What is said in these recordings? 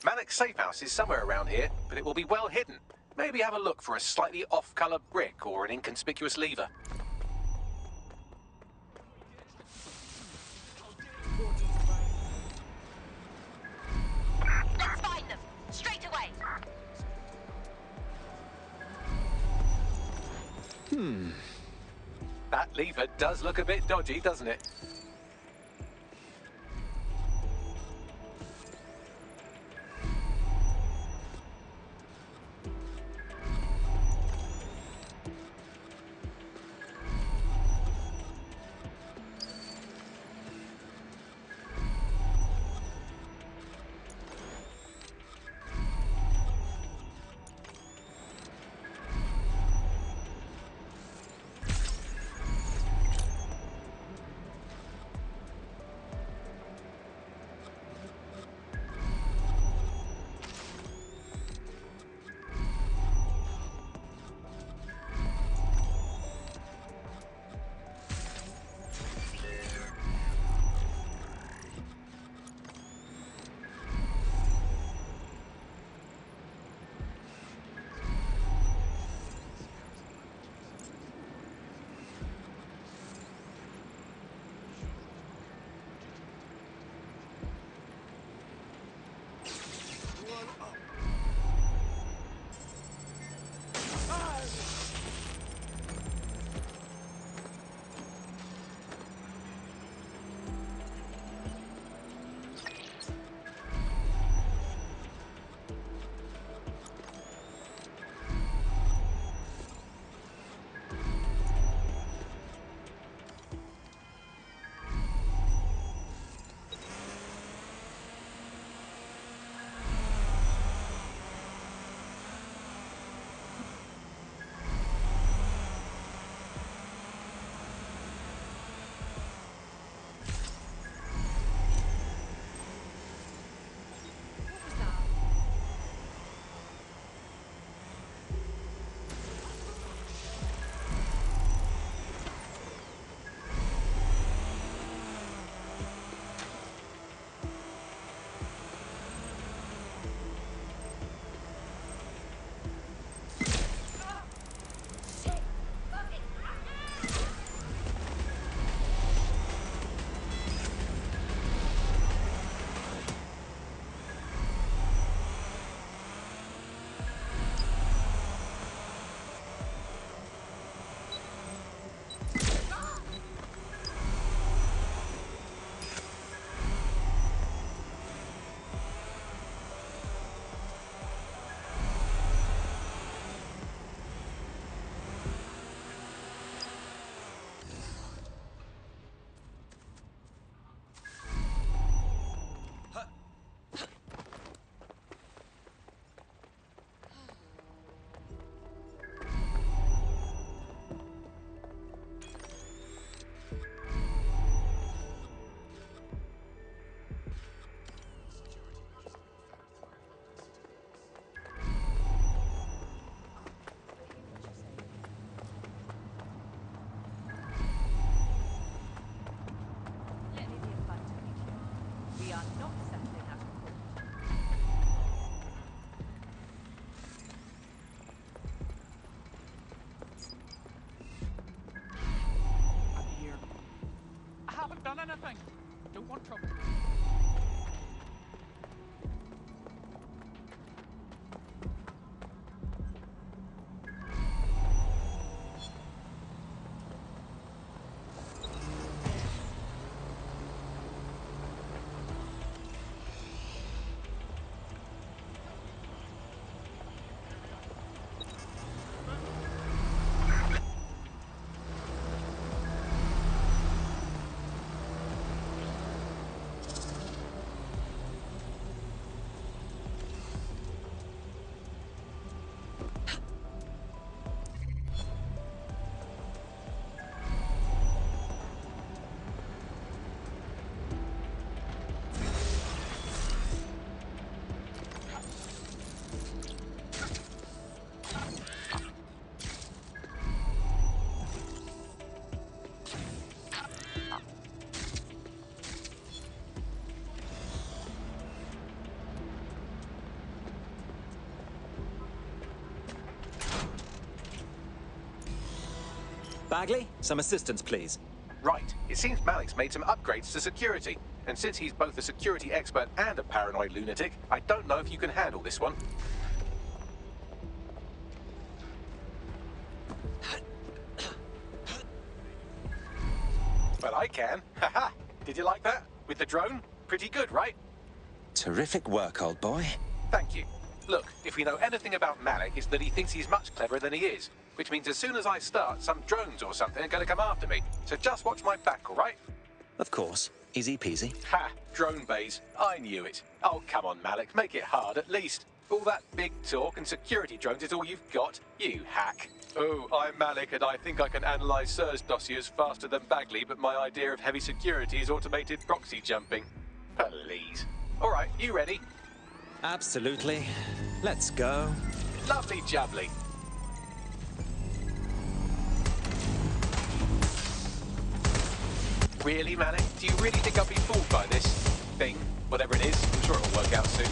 Malik's safe house is somewhere around here, but it will be well hidden. Maybe have a look for a slightly off-color brick or an inconspicuous lever. Let's find them, straight away. That lever does look a bit dodgy, doesn't it? Done anything. Don't want trouble. Bagley, some assistance, please. Right. It seems Malik's made some upgrades to security. And since he's both a security expert and a paranoid lunatic, I don't know if you can handle this one. Well, I can. Haha. Did you like that? With the drone? Pretty good, right? Terrific work, old boy. Thank you. Look, if we know anything about Malik, it's that he thinks he's much cleverer than he is. Which means as soon as I start, some drones or something are going to come after me. So just watch my back, all right? Of course. Easy peasy. Ha! Drone bays. I knew it. Oh, come on, Malik. Make it hard, at least. All that big talk and security drones is all you've got. You hack. Oh, I'm Malik, and I think I can analyze SIRS dossiers faster than Bagley, but my idea of heavy security is automated proxy jumping. Please. All right, you ready? Absolutely. Let's go. Lovely jubbly. Really, Malik? Do you really think I'll be fooled by this thing? Whatever it is, I'm sure it'll work out soon.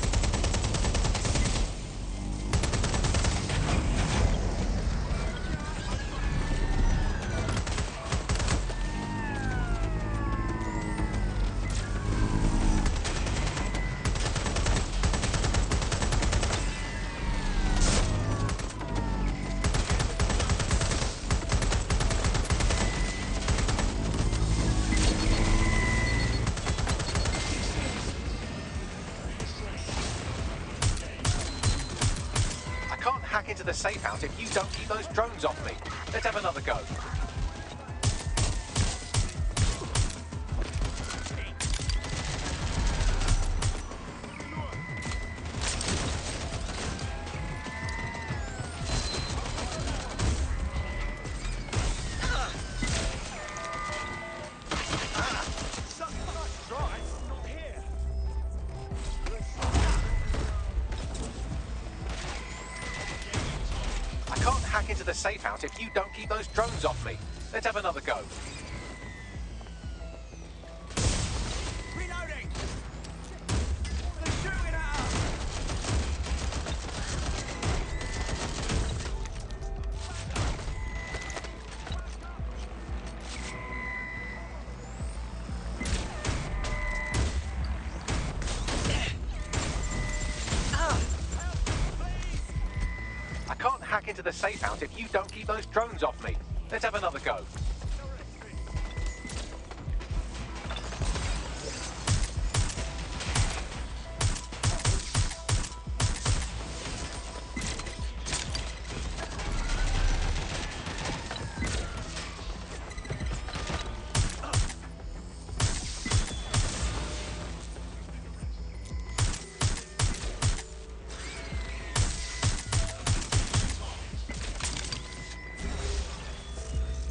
Hack into the safe house if you don't keep those drones off me. Let's have another go. Hack into the safe house if you don't keep those drones off me. Let's have another go. Reloading! They're shooting at us! I can't hack into the safe house if you don't keep those drones off me. Let's have another go.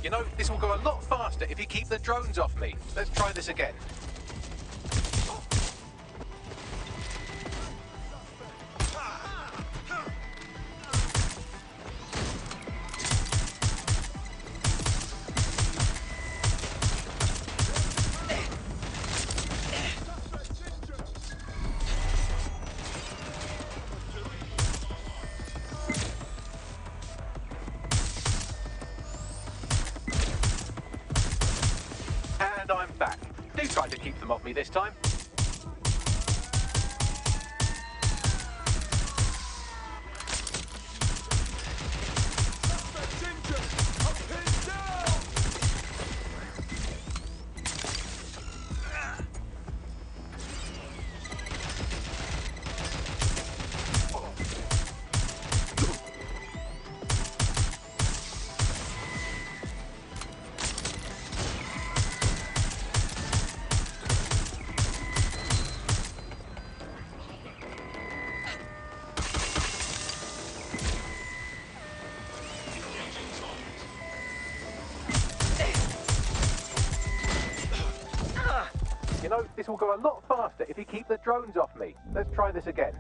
You know, this will go a lot faster if you keep the drones off me. Let's try this again. And I'm back. Do try to keep them off me this time. You know, this will go a lot faster if you keep the drones off me. Let's try this again.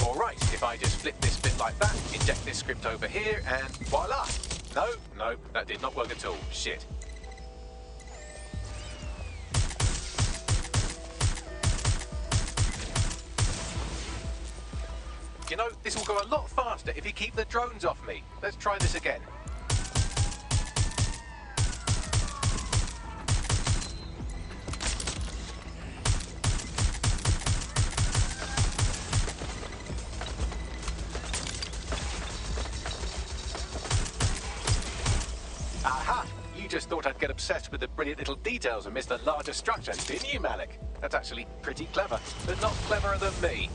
All right, if I just flip this bit like that, inject this script over here, and voila! No, that did not work at all. Shit. You know, this will go a lot faster if you keep the drones off me. Let's try this again. Aha! You just thought I'd get obsessed with the brilliant little details and miss the larger structure, didn't you, Malik? That's actually pretty clever, but not cleverer than me.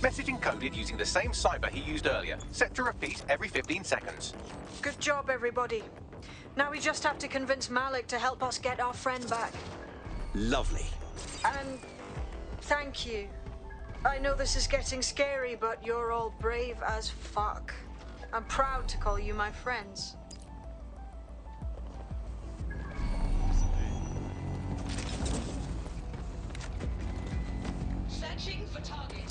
Message encoded using the same cipher he used earlier, set to repeat every 15 seconds. Good job, everybody. Now we just have to convince Malik to help us get our friend back. Lovely. And thank you. I know this is getting scary, but you're all brave as fuck. I'm proud to call you my friends. Searching for target.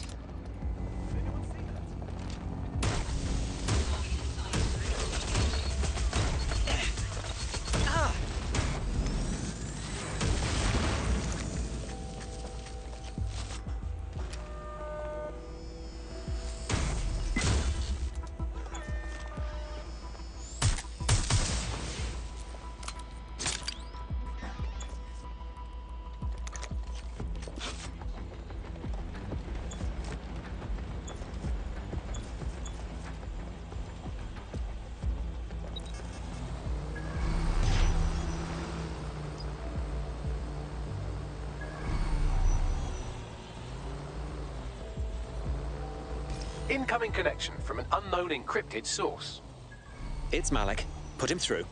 Incoming connection from an unknown encrypted source. It's Malik. Put him through.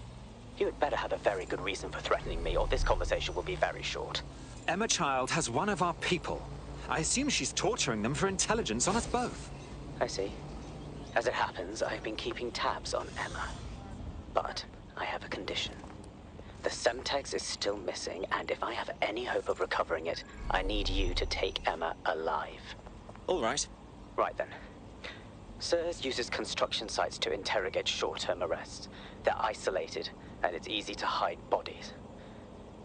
You had better have a very good reason for threatening me, or this conversation will be very short. Emma Child has one of our people. I assume she's torturing them for intelligence on us both. I see. As it happens, I've been keeping tabs on Emma. But I have a condition. The Semtex is still missing, and if I have any hope of recovering it, I need you to take Emma alive. All right. Right then. SIRS uses construction sites to interrogate short-term arrests. They're isolated, and it's easy to hide bodies.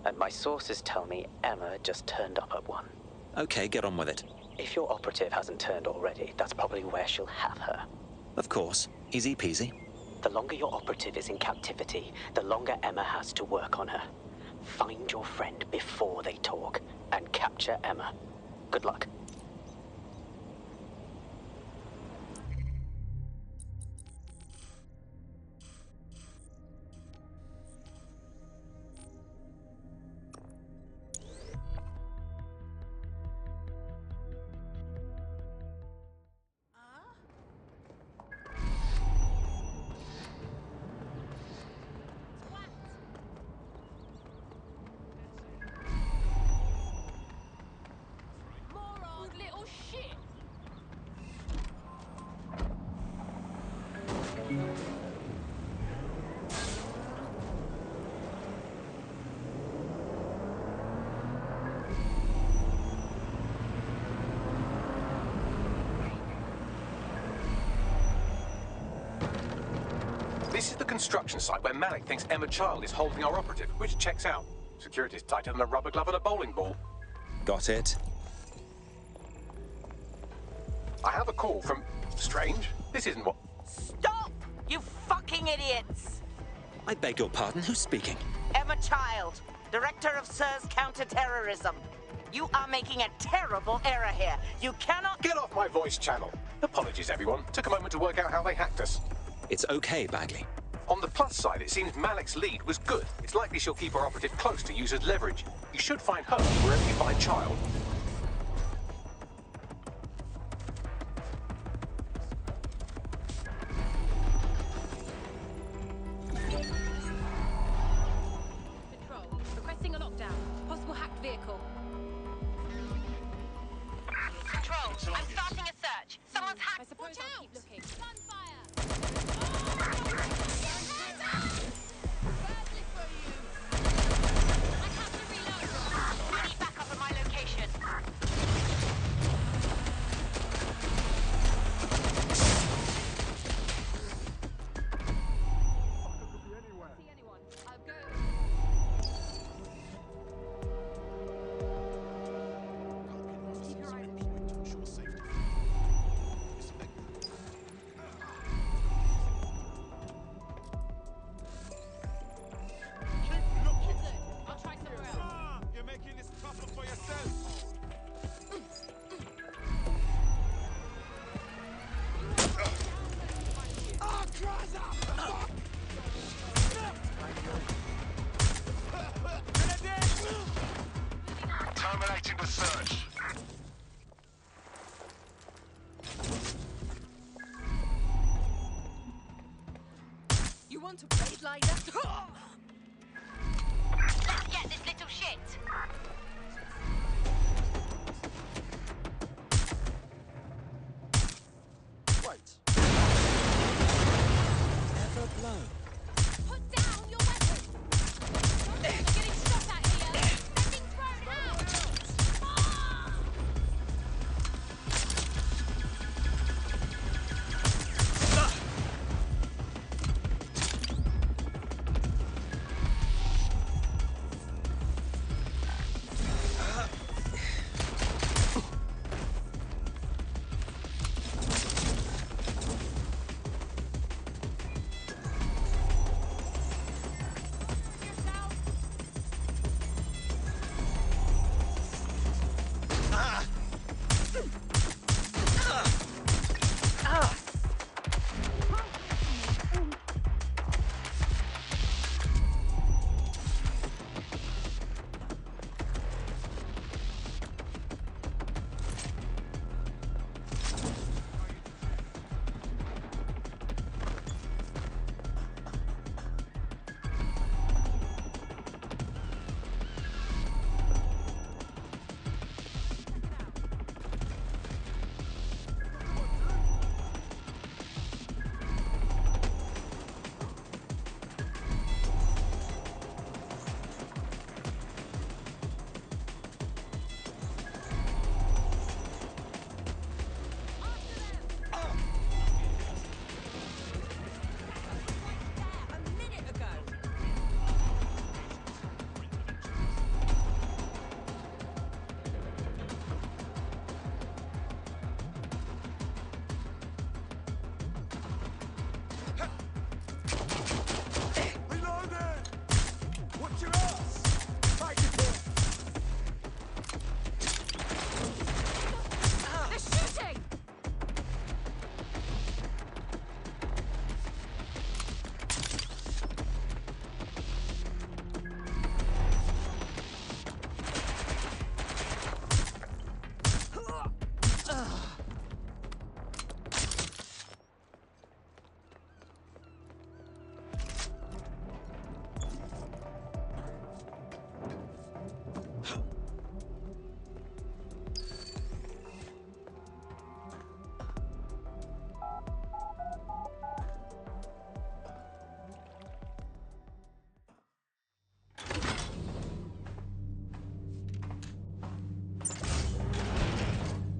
And my sources tell me Emma just turned up at one. Okay, get on with it. If your operative hasn't turned already, that's probably where she'll have her. Of course. Easy peasy. The longer your operative is in captivity, the longer Emma has to work on her. Find your friend before they talk, and capture Emma. Good luck. Little shit. This is the construction site where Malik thinks Emma Child is holding our operative, which checks out. Security's tighter than a rubber glove on a bowling ball. Got it. I have a call from... Strange. This isn't what... Stop! You fucking idiots! I beg your pardon, who's speaking? Emma Child, Director of SIRS Counterterrorism. You are making a terrible error here. You cannot... Get off my voice channel. Apologies, everyone. Took a moment to work out how they hacked us. It's okay, Bagley. On the plus side, it seems Malik's lead was good. It's likely she'll keep her operative close to use as leverage. You should find her wherever you find Child. Control. Requesting a lockdown. Possible hacked vehicle. Control. I'm starting a search. Someone's hacked. I suppose I'll keep looking. Gunfire! I have to reload. I need backup at my location. See anyone? I'll go. Keep your eyes open. I'll try somewhere else. You're making this tougher for yourself. Terminating the search. You want to raid like that? Let's get this little shit. Wait. Never blown. Put down your weapon. You're getting shot at here. They're being thrown out. Ah!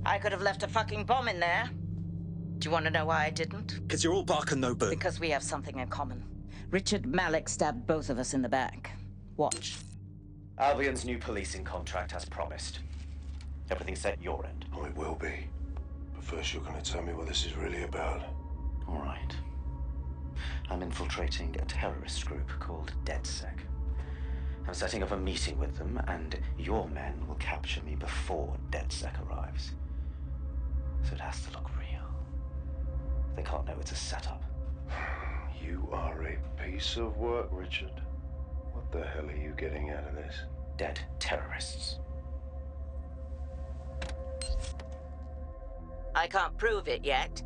I could have left a fucking bomb in there. Do you want to know why I didn't? Because you're all bark and no boo. Because we have something in common. Richard Malik stabbed both of us in the back. Watch. Albion's new policing contract as promised. Everything set your end. Oh, it will be. But first you're going to tell me what this is really about. All right. I'm infiltrating a terrorist group called DedSec. I'm setting up a meeting with them, and your men will capture me before DedSec arrives. So it has to look real. They can't know it's a setup. You are a piece of work, Richard. What the hell are you getting out of this? Dead terrorists. I can't prove it yet,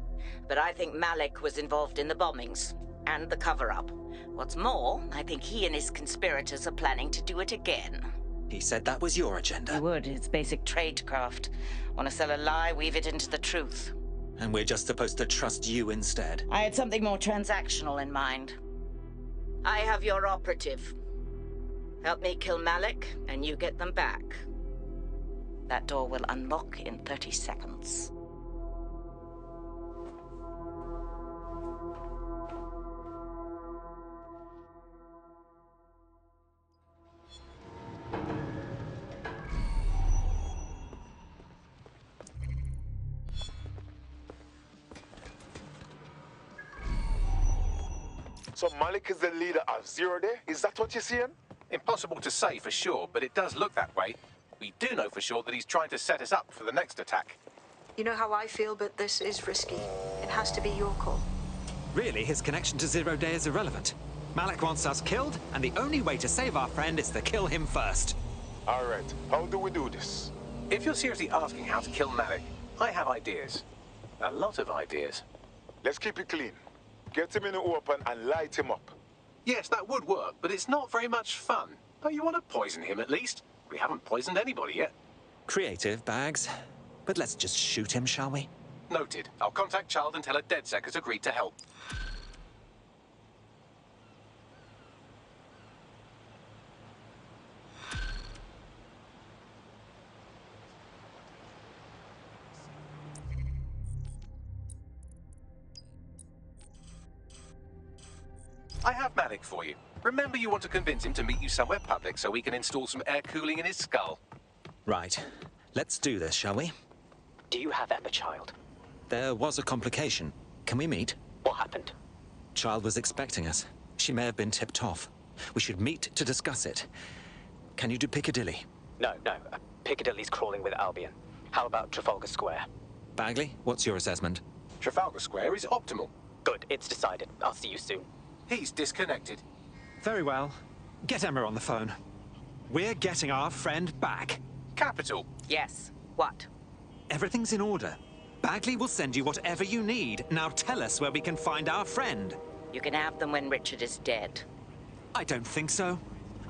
but I think Malik was involved in the bombings and the cover-up. What's more, I think he and his conspirators are planning to do it again. He said that was your agenda. I would. It's basic tradecraft. Want to sell a lie, weave it into the truth. And we're just supposed to trust you instead. I had something more transactional in mind. I have your operative. Help me kill Malik, and you get them back. That door will unlock in 30 seconds. So Malik is the leader of Zero Day? Is that what you're saying? Impossible to say for sure, but it does look that way. We do know for sure that he's trying to set us up for the next attack. You know how I feel, but this is risky. It has to be your call. Really, his connection to Zero Day is irrelevant. Malik wants us killed, and the only way to save our friend is to kill him first. All right, how do we do this? If you're seriously asking how to kill Malik, I have ideas. A lot of ideas. Let's keep it clean. Get him in the open and light him up. Yes, that would work, but it's not very much fun. Don't you want to poison him at least? We haven't poisoned anybody yet. Creative, Bags. But let's just shoot him, shall we? Noted. I'll contact Child and tell her DedSec has agreed to help. I have Malik for you. Remember, you want to convince him to meet you somewhere public so we can install some air cooling in his skull. Right. Let's do this, shall we? Do you have Emma, Child? There was a complication. Can we meet? What happened? Child was expecting us. She may have been tipped off. We should meet to discuss it. Can you do Piccadilly? No. Piccadilly's crawling with Albion. How about Trafalgar Square? Bagley, what's your assessment? Trafalgar Square is optimal. Good, it's decided. I'll see you soon. He's disconnected. Very well. Get Emma on the phone. We're getting our friend back. Capital. Yes. What? Everything's in order. Bagley will send you whatever you need. Now tell us where we can find our friend. You can have them when Richard is dead. I don't think so.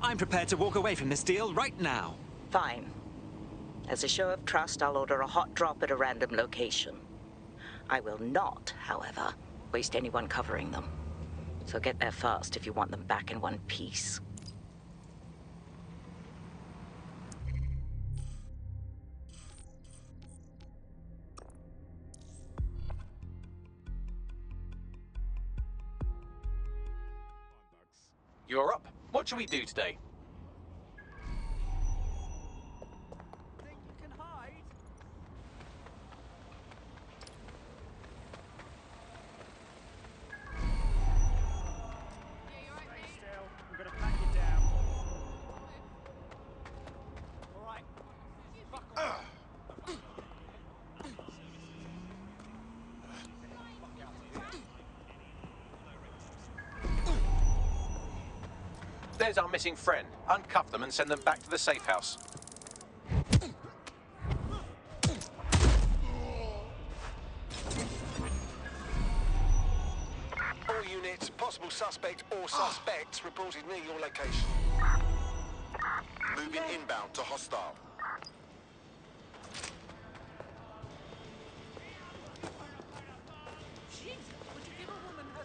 I'm prepared to walk away from this deal right now. Fine. As a show of trust, I'll order a hot drop at a random location. I will not, however, waste anyone covering them. So get there fast if you want them back in one piece. You're up. What shall we do today? Think you can hide? Stay still. I'm gonna pat you down. All right. Fuck off. There's our missing friend. Uncuff them and send them back to the safe house. All units, possible suspect or suspects reported near your location. Moving inbound to hostile. Jesus, would you give a woman her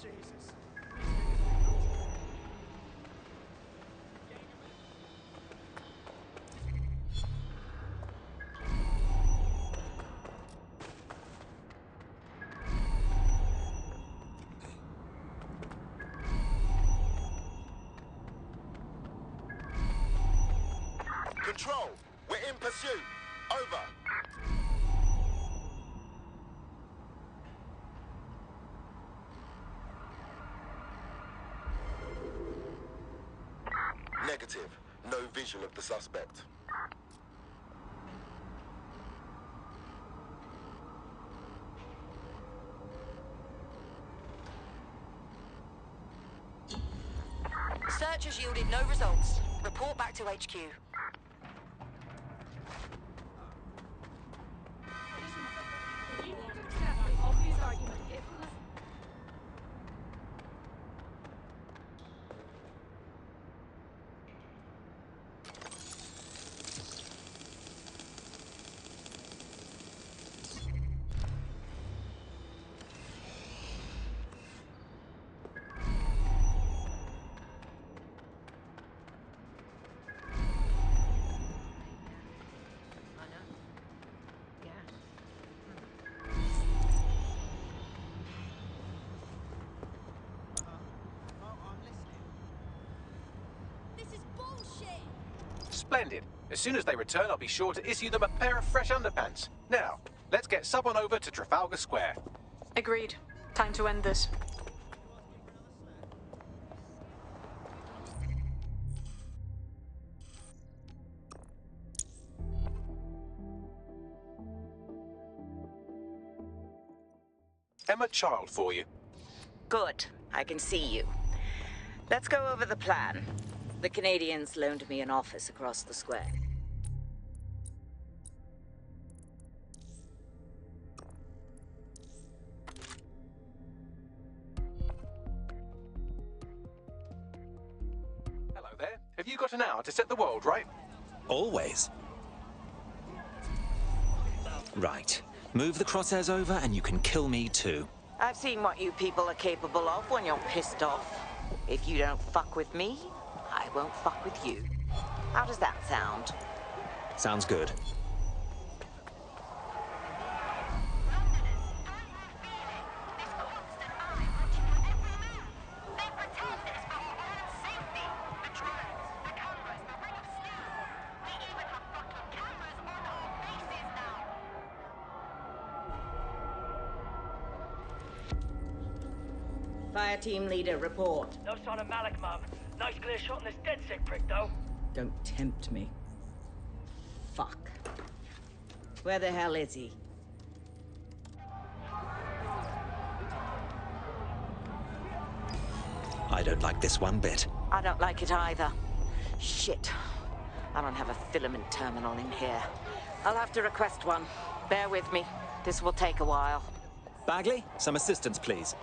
Jesus. Patrol, we're in pursuit. Over. Negative. No visual of the suspect. Search has yielded no results. Report back to HQ. This is bullshit! Splendid. As soon as they return, I'll be sure to issue them a pair of fresh underpants. Now, let's get sub on over to Trafalgar Square. Agreed. Time to end this. Emma Child for you. Good. I can see you. Let's go over the plan. The Canadians loaned me an office across the square. Hello there. Have you got an hour to set the world right? Always. Right. Move the crosshairs over and you can kill me too. I've seen what you people are capable of when you're pissed off. If you don't fuck with me, I won't fuck with you. How does that sound? Sounds good. Fire team leader, report. No sign of Malik, Mum. Nice clear shot on this dead sick prick, though. Don't tempt me. Fuck. Where the hell is he? I don't like this one bit. I don't like it either. Shit. I don't have a filament terminal in here. I'll have to request one. Bear with me. This will take a while. Bagley, some assistance, please.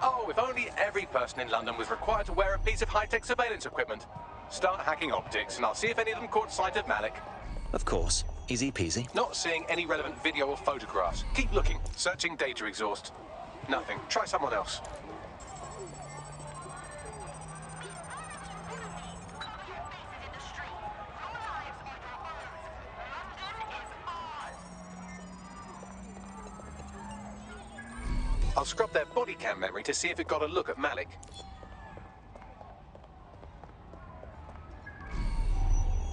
Oh, if only every person in London was required to wear a piece of high-tech surveillance equipment. Start hacking optics, and I'll see if any of them caught sight of Malik. Of course. Easy peasy. Not seeing any relevant video or photographs. Keep looking. Searching data exhaust. Nothing. Try someone else. I'll scrub their body cam memory to see if it got a look at Malik.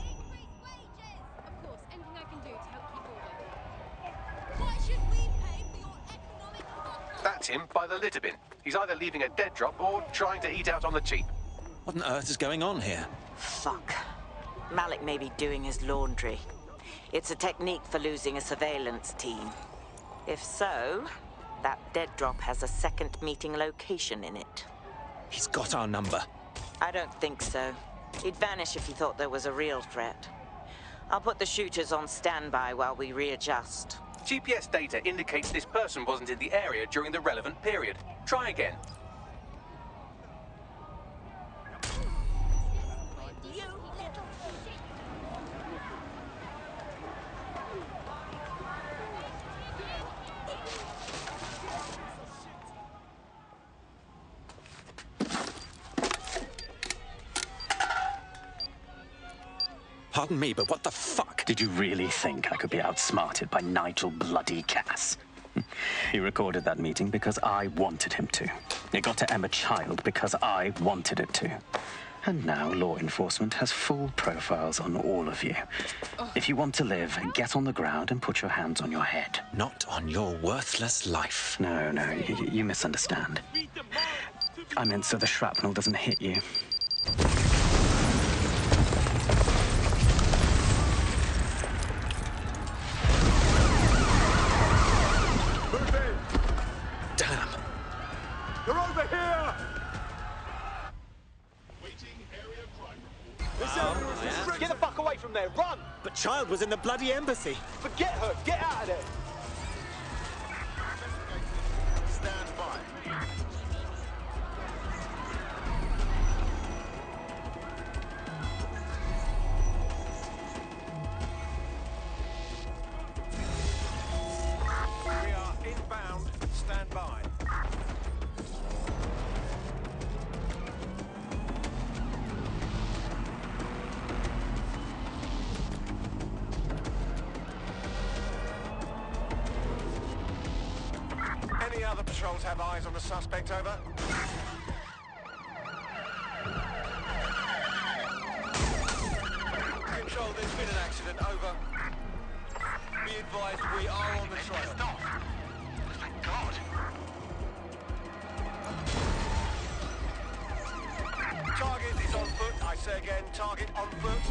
Increase wages! Of course, anything I can do to help keep order. Why should we pay for your economic fuck-up? That's him by the litter bin. He's either leaving a dead drop or trying to eat out on the cheap. What on earth is going on here? Fuck. Malik may be doing his laundry. It's a technique for losing a surveillance team. If so, that dead drop has a second meeting location in it. He's got our number. I don't think so. He'd vanish if he thought there was a real threat. I'll put the shooters on standby while we readjust. GPS data indicates this person wasn't in the area during the relevant period. Try again. You little shit! Pardon me, but what the fuck? Did you really think I could be outsmarted by Nigel bloody Cass? He recorded that meeting because I wanted him to. It got to Emma Child because I wanted it to. And now law enforcement has full profiles on all of you. If you want to live, get on the ground and put your hands on your head. Not on your worthless life. No, you misunderstand. I meant so the shrapnel doesn't hit you. Damn. They're over here! Get the fuck away from there, run! But Child was in the bloody embassy. Forget her, get out of there! Stand by. We are inbound. Stand by. Any other patrols have eyes on the suspect, over? Control, there's been an accident, over. Be advised, we are on the trail. Stop! Thank God! Target is on foot. I say again, target on foot.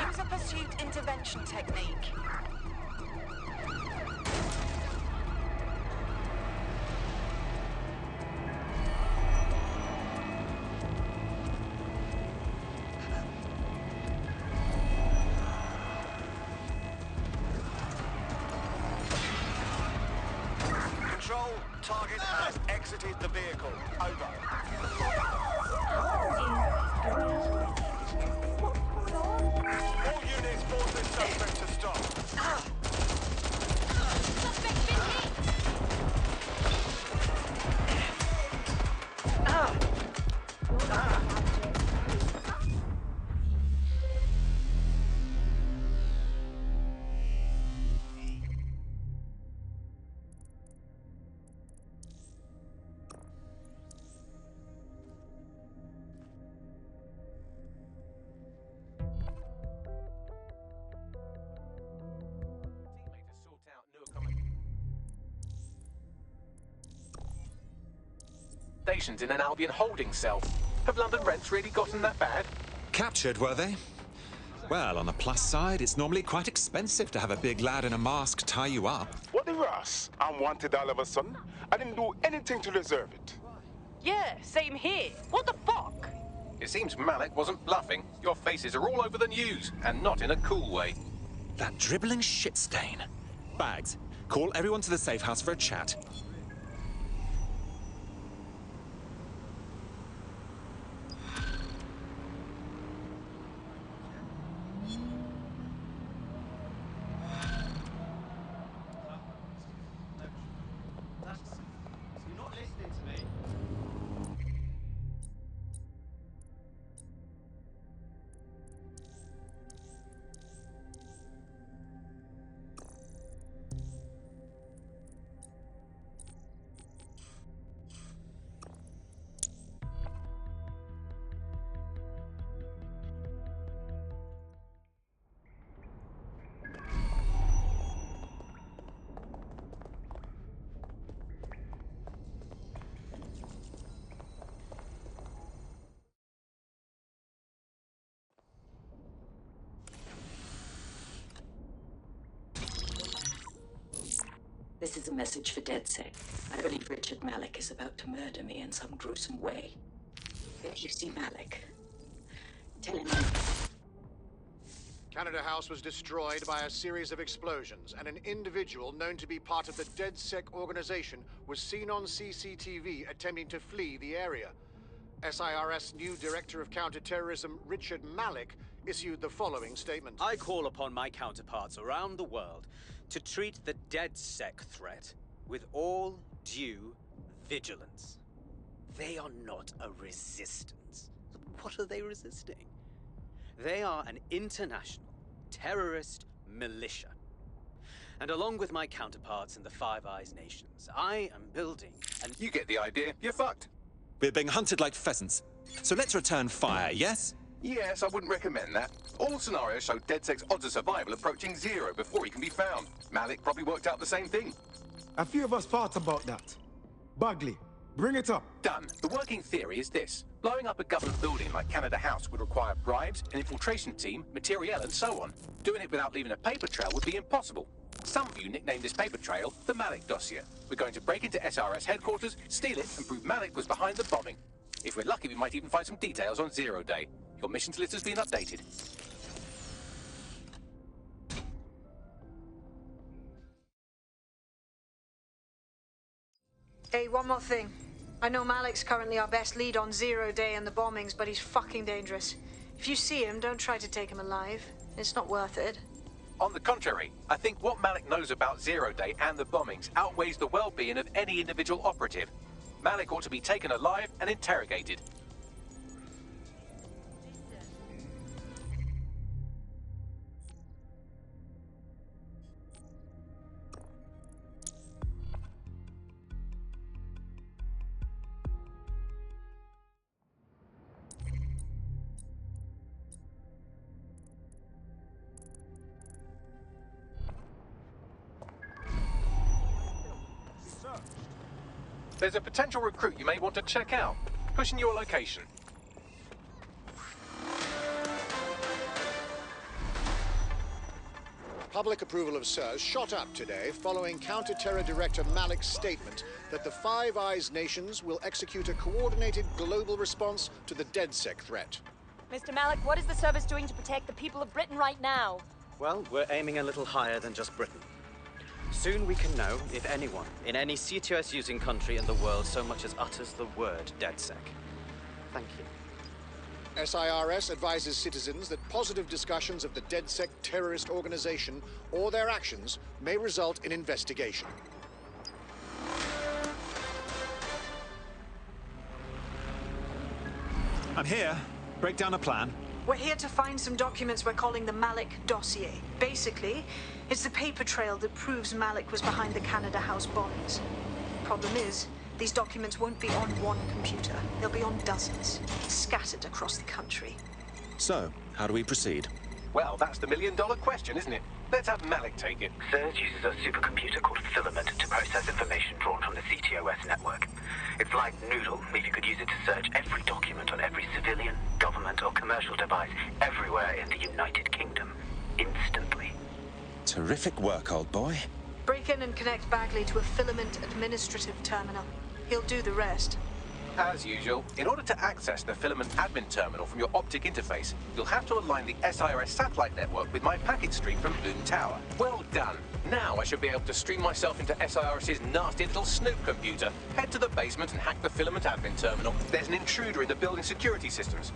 Use a pursuit intervention technique. Control, target has exited the vehicle. Over. All units, force this suspect to stop. Suspect's been hit! Stations in an Albion holding cell. Have London rents really gotten that bad? Captured, were they? Well, on the plus side, it's normally quite expensive to have a big lad in a mask tie you up. What the Ross? I'm wanted all of a sudden. I didn't do anything to deserve it. Yeah, same here. What the fuck? It seems Malik wasn't bluffing. Your faces are all over the news, and not in a cool way. That dribbling shit stain. Bags, call everyone to the safe house for a chat. You're not listening to me. This is a message for DedSec. I believe Richard Malik is about to murder me in some gruesome way. If you see Malik, tell him Canada House was destroyed by a series of explosions, and an individual known to be part of the DedSec organization was seen on CCTV attempting to flee the area. SIRS new Director of Counterterrorism, Richard Malik, issued the following statement. I call upon my counterparts around the world to treat the DedSec threat with all due vigilance. They are not a resistance. What are they resisting? They are an international terrorist militia. And along with my counterparts in the Five Eyes nations, I am building and You get the idea. You're fucked. We're being hunted like pheasants. So let's return fire, yes? Yes, I wouldn't recommend that. All scenarios show DedSec's odds of survival approaching 0 before he can be found. Malik probably worked out the same thing. A few of us thought about that. Bagley, bring it up. Done. The working theory is this. Blowing up a government building like Canada House would require bribes, an infiltration team, materiel, and so on. Doing it without leaving a paper trail would be impossible. Some of you nicknamed this paper trail the Malik Dossier. We're going to break into SRS headquarters, steal it, and prove Malik was behind the bombing. If we're lucky, we might even find some details on 0 Day. Your missions list has been updated. Hey, one more thing. I know Malik's currently our best lead on 0 Day and the bombings, but he's fucking dangerous. If you see him, don't try to take him alive. It's not worth it. On the contrary, I think what Malik knows about 0 Day and the bombings outweighs the well-being of any individual operative. Malik ought to be taken alive and interrogated. There's a potential recruit you may want to check out. Pushing your location. Public approval of SIRS shot up today following Counter-Terror Director Malik's statement that the Five Eyes nations will execute a coordinated global response to the DedSec threat. Mr. Malik, what is the service doing to protect the people of Britain right now? Well, we're aiming a little higher than just Britain. Soon we can know if anyone in any CTOS-using country in the world so much as utters the word DedSec. Thank you. SIRS advises citizens that positive discussions of the DedSec terrorist organization or their actions may result in investigation. I'm here. Break down a plan. We're here to find some documents we're calling the Malik Dossier. Basically, it's the paper trail that proves Malik was behind the Canada House bombings. Problem is, these documents won't be on one computer. They'll be on dozens, scattered across the country. So, how do we proceed? Well, that's the million-dollar question, isn't it? Let's have Malik take it. SIRS uses a supercomputer called Filament to process information drawn from the CTOS network. It's like Noodle, if you could use it to search every document on every civilian, government, or commercial device everywhere in the United Kingdom, instantly. Terrific work, old boy. Break in and connect Bagley to a Filament administrative terminal. He'll do the rest. As usual, in order to access the Filament admin terminal from your optic interface, you'll have to align the SIRS satellite network with my packet stream from Bloom Tower. Well done. Now I should be able to stream myself into SIRS's nasty little snoop computer, head to the basement and hack the Filament admin terminal. There's an intruder in the building security systems.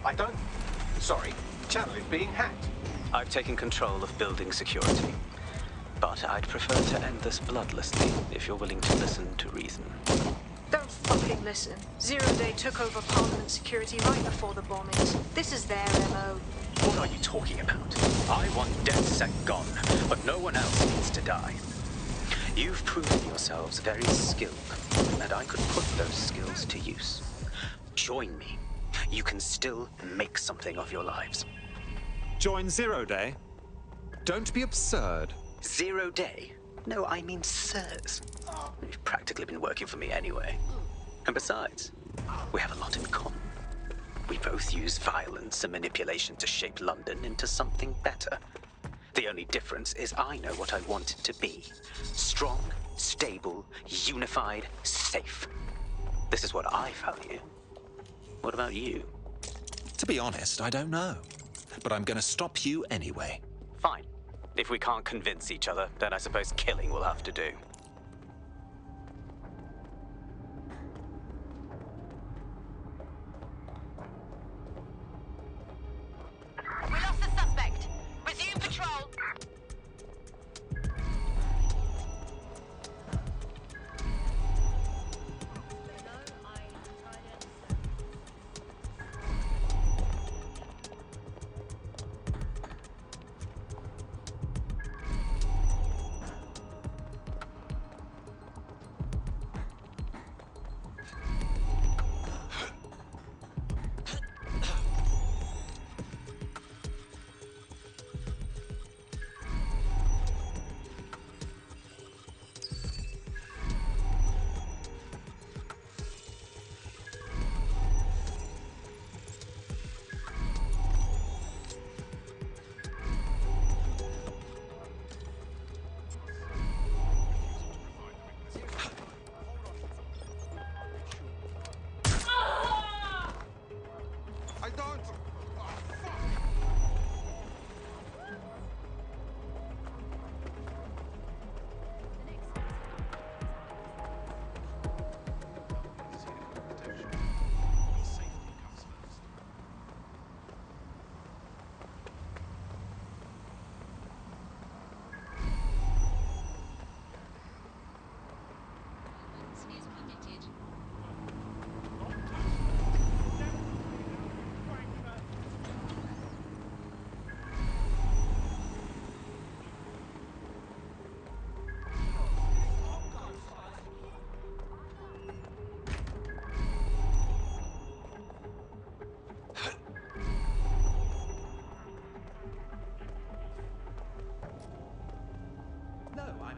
Sorry, the channel is being hacked. I've taken control of building security. But I'd prefer to end this bloodlessly, if you're willing to listen to reason. Don't fucking listen. 0 Day took over Parliament security right before the bombings. This is their MO. What are you talking about? I want DedSec gone, but no one else needs to die. You've proven yourselves very skilled, and I could put those skills to use. Join me. You can still make something of your lives. Join 0 Day? Don't be absurd. 0 Day? No, I mean SIRS. You've practically been working for me anyway. And besides, we have a lot in common. We both use violence and manipulation to shape London into something better. The only difference is I know what I want it to be. Strong, stable, unified, safe. This is what I value. What about you? To be honest, I don't know. But I'm gonna stop you anyway. Fine. If we can't convince each other, then I suppose killing will have to do. We lost the suspect. Resume patrol.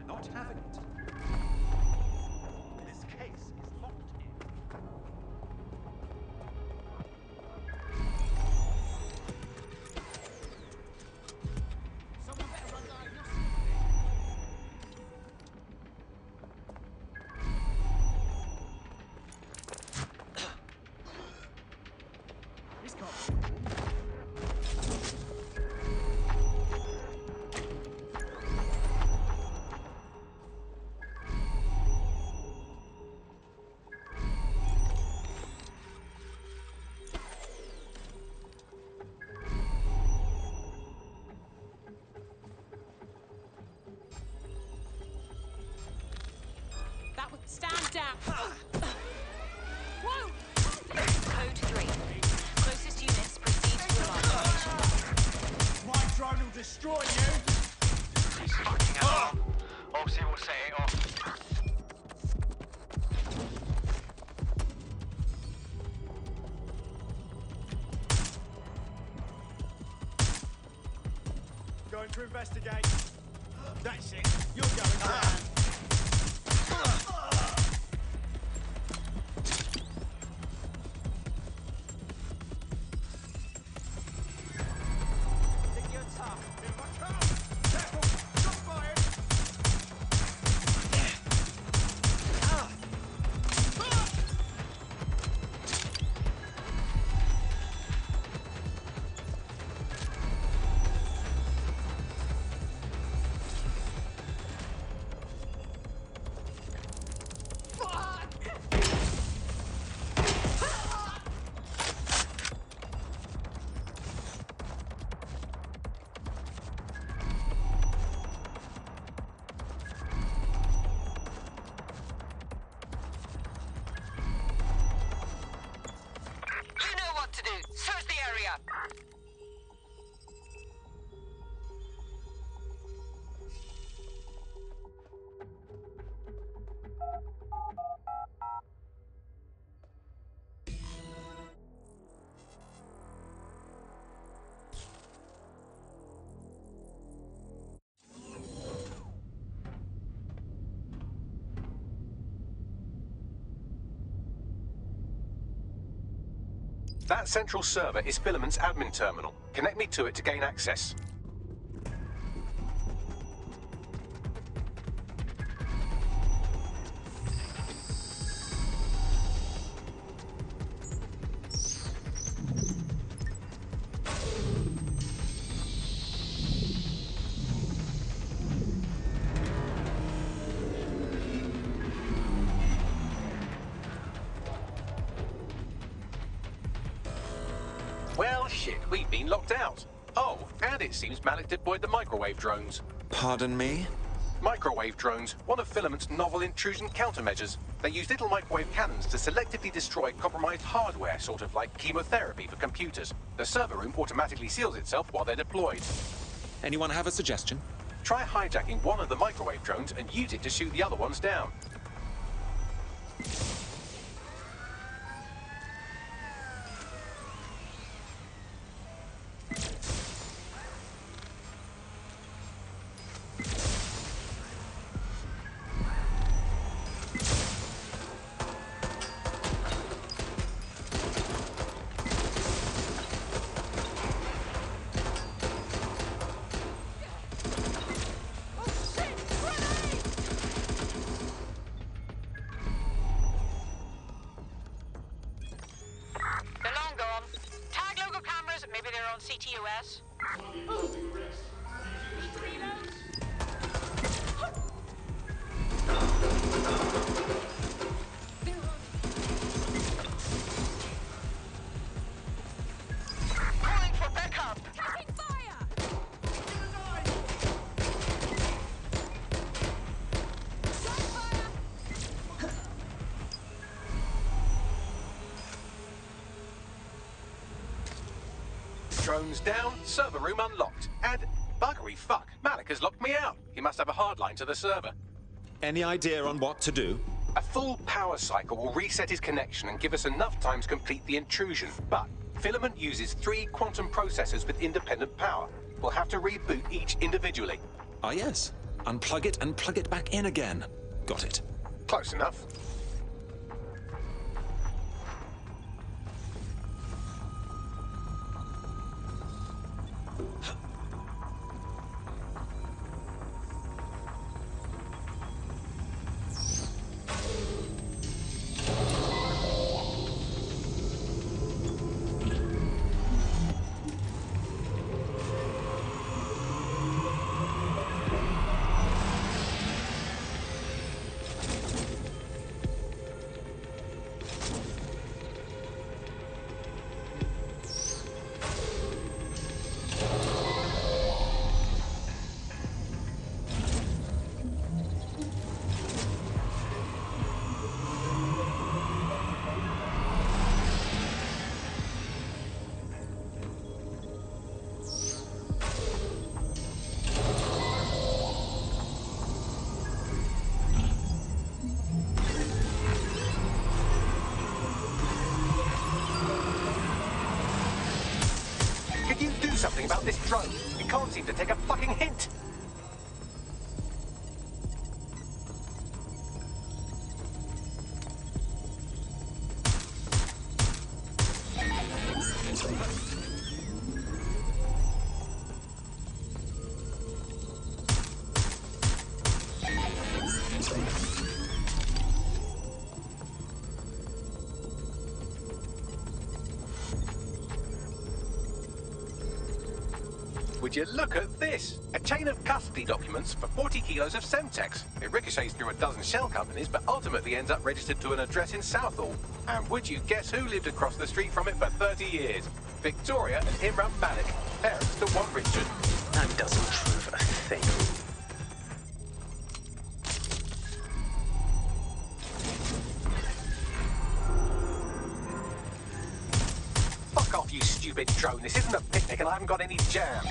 I'm not having it. This case is locked in. Someone better run diagnostics. This can't be. Stand down. Whoa! Code 3. Closest units proceed to alarm location. My drone will destroy you. This fucking alarm. Obviously we'll set it off. Going to investigate. That's it. You're going down. Search the area! That central server is Filament's admin terminal. Connect me to it to gain access. Well, shit, we've been locked out. Oh, and it seems Malik deployed the microwave drones. Pardon me? Microwave drones, one of Filament's novel intrusion countermeasures. They use little microwave cannons to selectively destroy compromised hardware, sort of like chemotherapy for computers. The server room automatically seals itself while they're deployed. Anyone have a suggestion? Try hijacking one of the microwave drones and use it to shoot the other ones down. CTOS. Calling for backup. Taking fire. Drones down, server room unlocked, and buggery fuck, Malik has locked me out. He must have a hard line to the server. Any idea on what to do? A full power cycle will reset his connection and give us enough time to complete the intrusion. But Filament uses 3 quantum processors with independent power. We'll have to reboot each individually. Ah, yes. Unplug it and plug it back in again. Got it. Close enough. Something about this drone. It can't seem to take a fucking hint. Would you look at this? A chain of custody documents for 40 kilos of Semtex. It ricochets through a dozen shell companies, but ultimately ends up registered to an address in Southall. And would you guess who lived across the street from it for 30 years? Victoria and Imran Malik, parents to one Richard. That doesn't prove a thing. Fuck off, you stupid drone. This isn't a picnic and I haven't got any jam.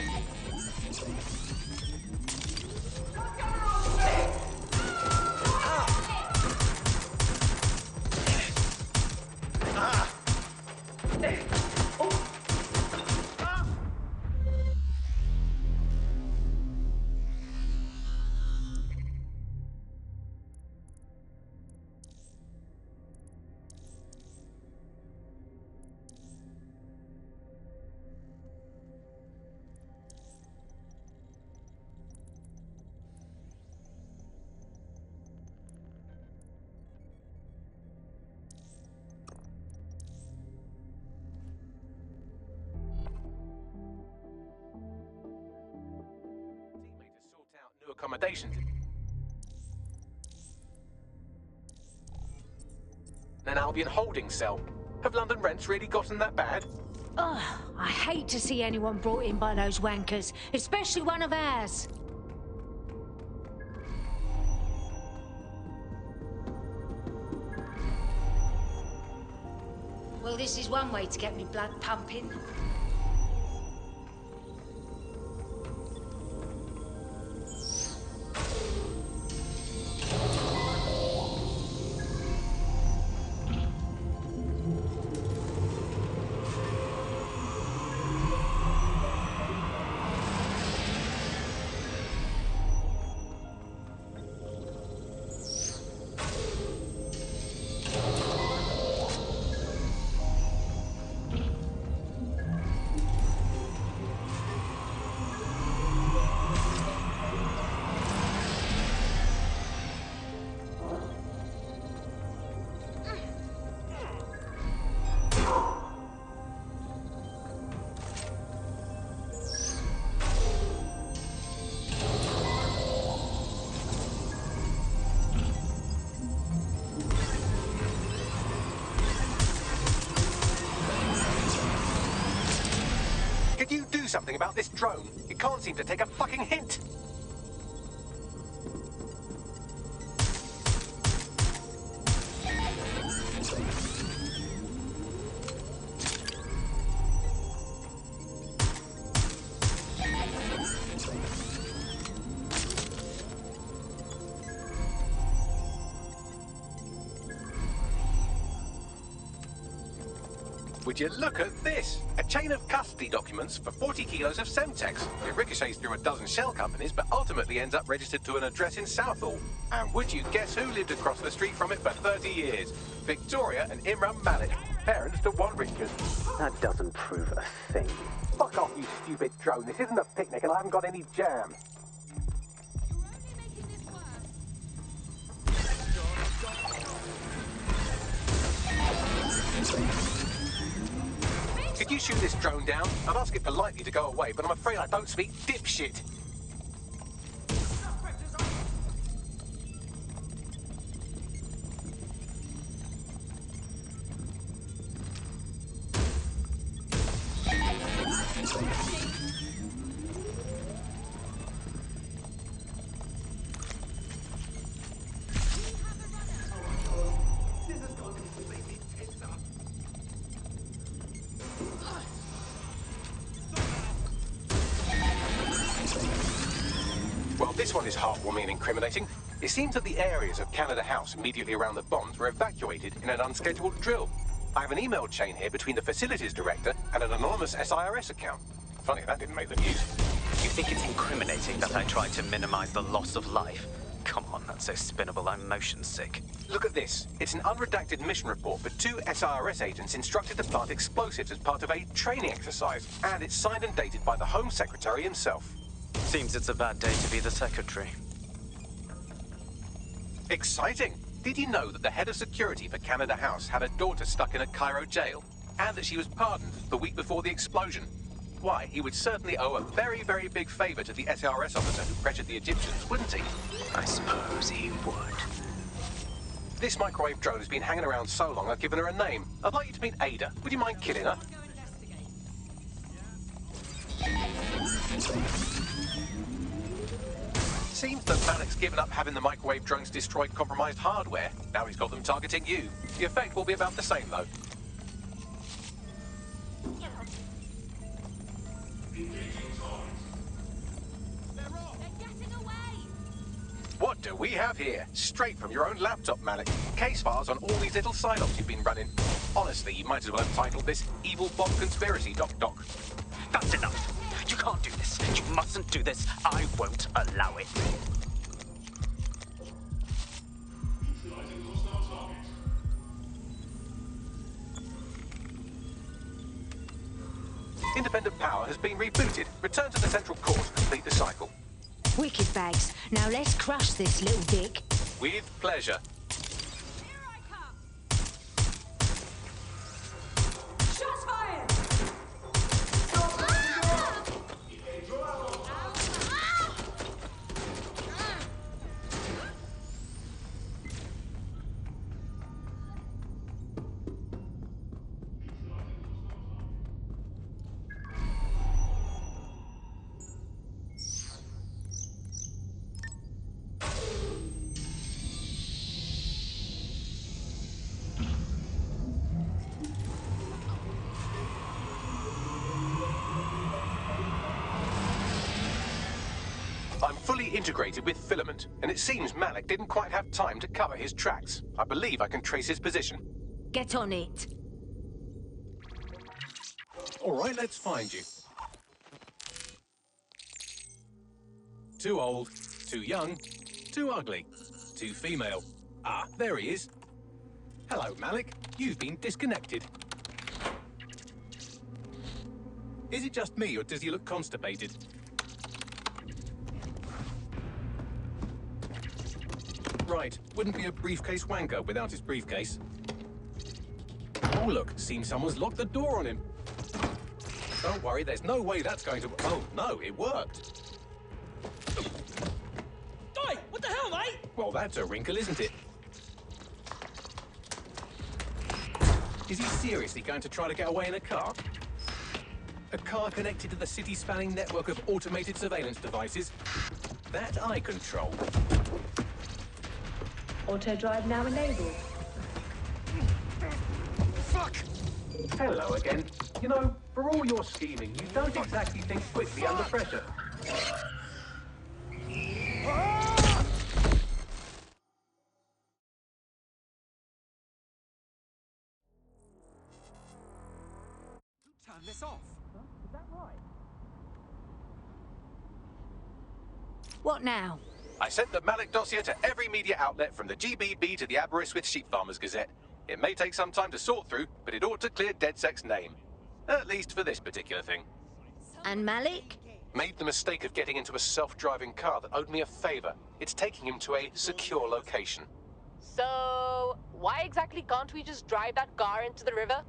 Accommodations. An Albion holding cell. Have London rents really gotten that bad? Ugh, I hate to see anyone brought in by those wankers, especially one of ours. Well, this is one way to get me blood pumping. Could you do something about this drone? It can't seem to take a fucking hint. Would you look at this? A chain of custody documents for 40 kilos of Semtex. It ricochets through a dozen shell companies, but ultimately ends up registered to an address in Southall. And would you guess who lived across the street from it for 30 years? Victoria and Imran Malik, parents to one Richard. That doesn't prove a thing. Fuck off, you stupid drone. This isn't a picnic and I haven't got any jam. Could you shoot this drone down? I'd ask it politely to go away, but I'm afraid I don't speak dipshit. Well, this one is heartwarming and incriminating. It seems that the areas of Canada House immediately around the bombs were evacuated in an unscheduled drill. I have an email chain here between the facilities director and an anonymous SIRS account. Funny, that didn't make the news. You think it's incriminating that I tried to minimize the loss of life? Come on, that's so spinnable, I'm motion sick. Look at this. It's an unredacted mission report for 2 SIRS agents instructed to plant explosives as part of a training exercise. And it's signed and dated by the Home Secretary himself. Seems it's a bad day to be the secretary. Exciting! Did you know that the head of security for Canada House had a daughter stuck in a Cairo jail? And that she was pardoned the week before the explosion? Why, he would certainly owe a very, very big favor to the SIRS officer who pressured the Egyptians, wouldn't he? I suppose he would. This microwave drone has been hanging around so long I've given her a name. I'd like you to meet Ada. Would you mind killing her? Seems that Malik's given up having the microwave drones destroy compromised hardware. Now he's got them targeting you. The effect will be about the same, though. What do we have here? Straight from your own laptop, Malik. Case files on all these little side-ops you've been running. Honestly, you might as well have titled this Evil Bomb Conspiracy, Doc. That's enough. You can't do this. You mustn't do this. I won't allow it. Independent power has been rebooted. Return to the central core to complete the cycle. Wicked bags. Now let's crush this little dick. With pleasure. Shots fired! I'm fully integrated with Filament, and it seems Malik didn't quite have time to cover his tracks. I believe I can trace his position. Get on it. All right, let's find you. Too old, too young, too ugly, too female. Ah, there he is. Hello, Malik. You've been disconnected. Is it just me, or does he look constipated? Right, wouldn't be a briefcase wanker without his briefcase. Oh look, seems someone's locked the door on him. Don't worry, there's no way that's going to... Oh, no, it worked. Oi, what the hell, mate? Well, that's a wrinkle, isn't it? Is he seriously going to try to get away in a car? A car connected to the city-spanning network of automated surveillance devices? That I control. Auto drive now enabled. Fuck! Hello again. You know, for all your scheming, you don't exactly think quickly under pressure. What now? I sent the Malik Dossier to every media outlet from the GBB to the Aberystwyth Sheep Farmers Gazette. It may take some time to sort through, but it ought to clear DedSec's name. At least for this particular thing. And Malik? Made the mistake of getting into a self-driving car that owed me a favor. It's taking him to a secure location. So, why exactly can't we just drive that car into the river?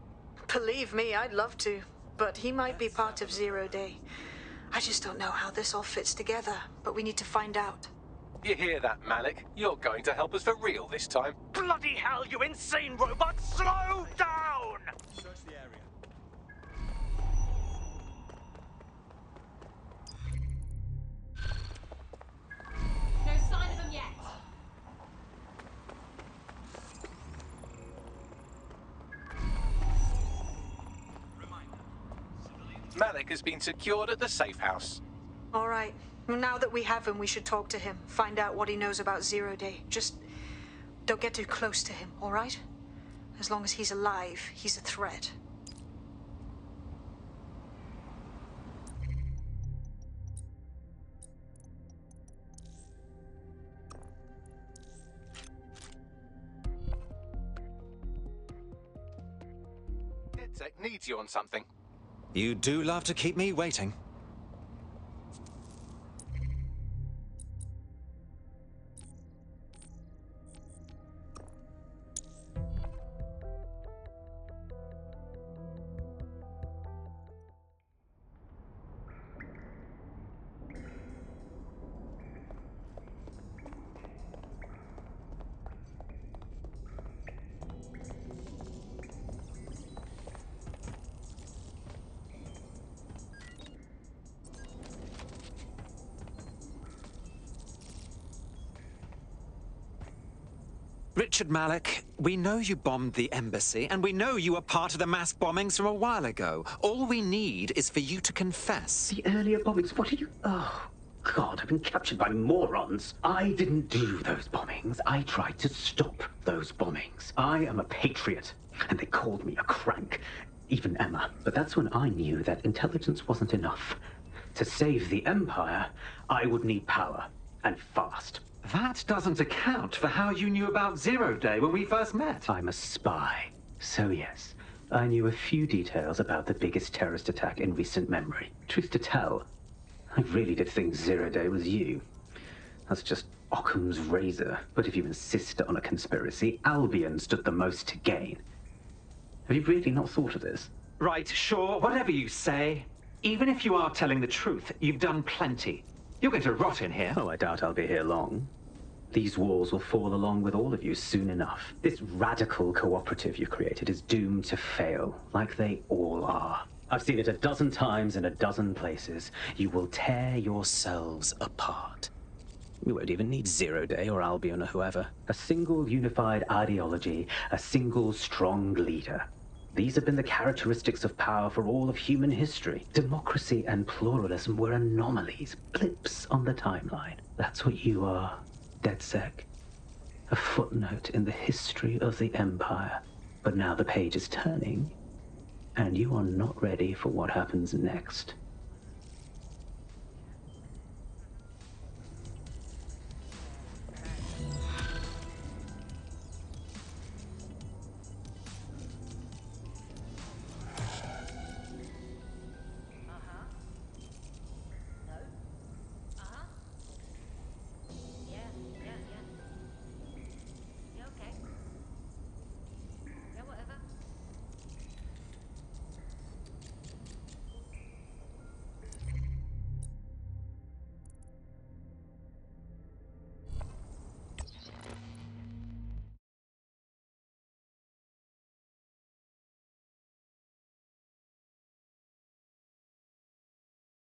Believe me, I'd love to. But he might be part of Zero Day. I just don't know how this all fits together, but we need to find out. You hear that, Malik? You're going to help us for real this time. Bloody hell, you insane robot! Slow down! Search the area. No sign of them yet. Malik has been secured at the safe house. All right. Now that we have him, we should talk to him. Find out what he knows about Zero Day. Just don't get too close to him, all right? As long as he's alive, he's a threat. DedSec needs you on something. You do love to keep me waiting. Richard Malik, we know you bombed the embassy, and we know you were part of the mass bombings from a while ago. All we need is for you to confess. The earlier bombings, what are you... Oh, God, I've been captured by morons. I didn't do those bombings. I tried to stop those bombings. I am a patriot, and they called me a crank. Even Emma. But that's when I knew that intelligence wasn't enough. To save the Empire, I would need power, and fast. That doesn't account for how you knew about Zero Day when we first met. I'm a spy. So yes, I knew a few details about the biggest terrorist attack in recent memory. Truth to tell, I really did think Zero Day was you. That's just Occam's razor. But if you insist on a conspiracy, Albion stood the most to gain. Have you really not thought of this? Right, sure, whatever you say. Even if you are telling the truth, you've done plenty. You're going to rot in here. Oh, I doubt I'll be here long. These walls will fall along with all of you soon enough. This radical cooperative you created is doomed to fail, like they all are. I've seen it a dozen times in a dozen places. You will tear yourselves apart. We won't even need Zero Day or Albion or whoever. A single unified ideology, a single strong leader. These have been the characteristics of power for all of human history. Democracy and pluralism were anomalies, blips on the timeline. That's what you are, DedSec. A footnote in the history of the Empire. But now the page is turning, and you are not ready for what happens next.